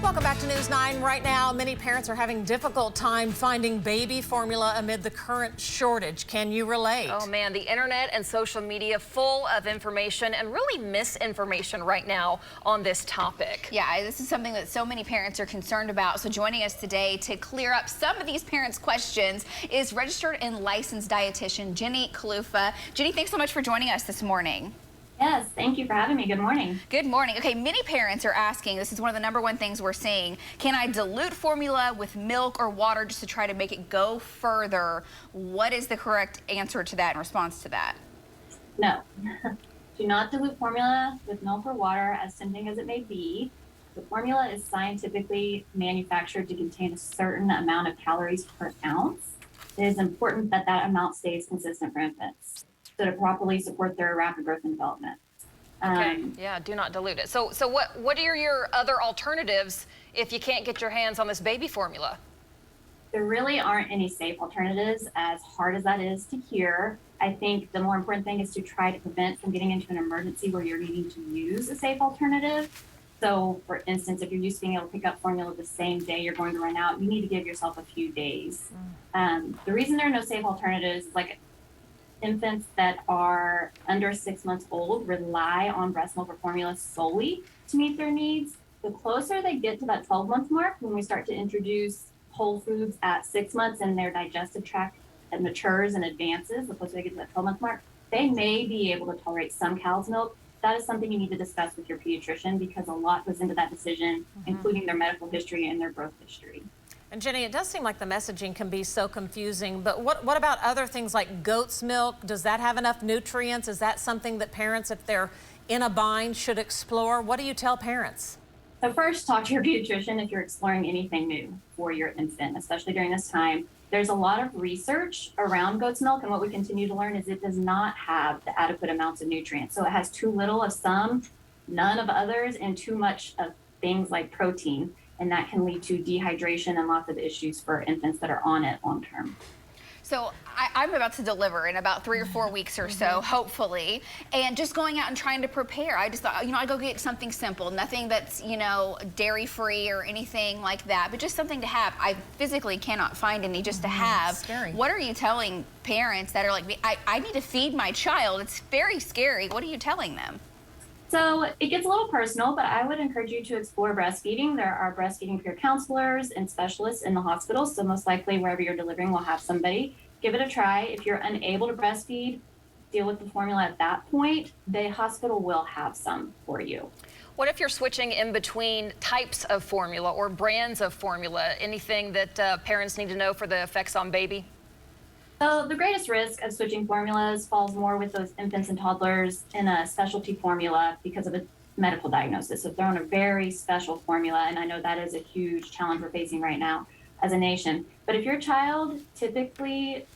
Welcome back to News 9. Right now, many parents are having difficult time finding baby formula amid the current shortage. Can you relate? Oh man, the internet and social media full of information and really misinformation right now on this topic. Yeah, this is something that so many parents are concerned about. So joining us today to clear up some of these parents' questions is registered and licensed dietitian Jenny Kalufa. Jenny, thanks so much for joining us this morning. Yes, thank you for having me. Good morning. Good morning. Okay, many parents are asking, this is one of the #1 things we're seeing, can I dilute formula with milk or water just to try to make it go further? What is the correct answer to that in response to that? No, do not dilute formula with milk or water, as tempting as it may be. The formula is scientifically manufactured to contain a certain amount of calories per ounce. It is important that that amount stays consistent for infants, so to properly support their rapid growth and development. Okay, yeah, do not dilute it. So what are your other alternatives if you can't get your hands on this baby formula? There really aren't any safe alternatives, as hard as that is to hear. I think the more important thing is to try to prevent from getting into an emergency where you're needing to use a safe alternative. So for instance, if you're used to being able to pick up formula the same day you're going to run out, you need to give yourself a few days. The reason there are no safe alternatives is like infants that are under 6 months old rely on breast milk or formula solely to meet their needs. The closer they get to that 12-month mark, when we start to introduce whole foods at 6 months and their digestive tract matures and advances, the closer they get to that 12-month mark, they may be able to tolerate some cow's milk. That is something you need to discuss with your pediatrician, because a lot goes into that decision, including their medical history and their growth history. And Jenny, it does seem like the messaging can be so confusing, but what about other things like goat's milk? Does that have enough nutrients? Is that something that parents, if they're in a bind, should explore? What do you tell parents? So first, talk to your pediatrician if you're exploring anything new for your infant, especially during this time. There's a lot of research around goat's milk, and what we continue to learn is it does not have the adequate amounts of nutrients. So it has too little of some, none of others, and too much of things like protein. And that can lead to dehydration and lots of issues for infants that are on it long term. So I'm about to deliver in about 3 or 4 weeks or so, hopefully, and just going out and trying to prepare. I just thought, I go get something simple, nothing that's, dairy-free or anything like that, but just something to have. I physically cannot find any just to have. Scary. What are you telling parents that are like, I need to feed my child? It's very scary. What are you telling them? So it gets a little personal, but I would encourage you to explore breastfeeding. There are breastfeeding peer counselors and specialists in the hospital, so most likely wherever you're delivering will have somebody. Give it a try. If you're unable to breastfeed, deal with the formula at that point. The hospital will have some for you. What if you're switching in between types of formula or brands of formula? Anything that parents need to know for the effects on baby? So the greatest risk of switching formulas falls more with those infants and toddlers in a specialty formula because of a medical diagnosis. So if they're on a very special formula, and I know that is a huge challenge we're facing right now as a nation. But if your child typically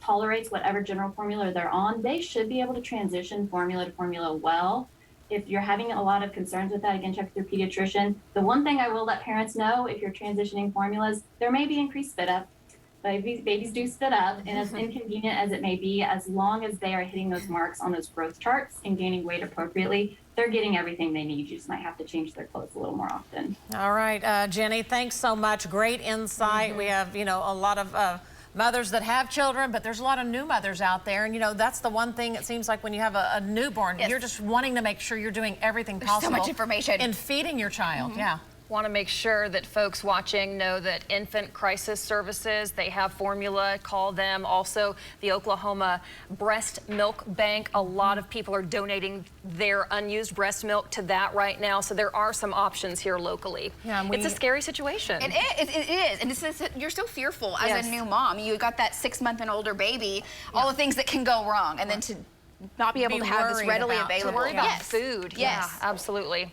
tolerates whatever general formula they're on, they should be able to transition formula to formula well. If you're having a lot of concerns with that, again, check with your pediatrician. The one thing I will let parents know, if you're transitioning formulas, there may be increased spit up. Babies do spit up, and as inconvenient as it may be, as long as they are hitting those marks on those growth charts and gaining weight appropriately, they're getting everything they need. You just might have to change their clothes a little more often. All right, Jenny, thanks so much. Great insight. We have, a lot of mothers that have children, but there's a lot of new mothers out there. And, that's the one thing it seems like when you have a newborn, you're just wanting to make sure you're doing everything possible. So much information. In feeding your child, yeah. Want to make sure that folks watching know that Infant Crisis Services, they have formula, call them. Also, the Oklahoma Breast Milk Bank, a lot of people are donating their unused breast milk to that right now, so there are some options here locally. Yeah, it's a scary situation. It is, and you're so fearful as a new mom. You got that 6-month and older baby, all the things that can go wrong, and then to not be able to have this readily available. To worry about food. Yes. Yeah, absolutely.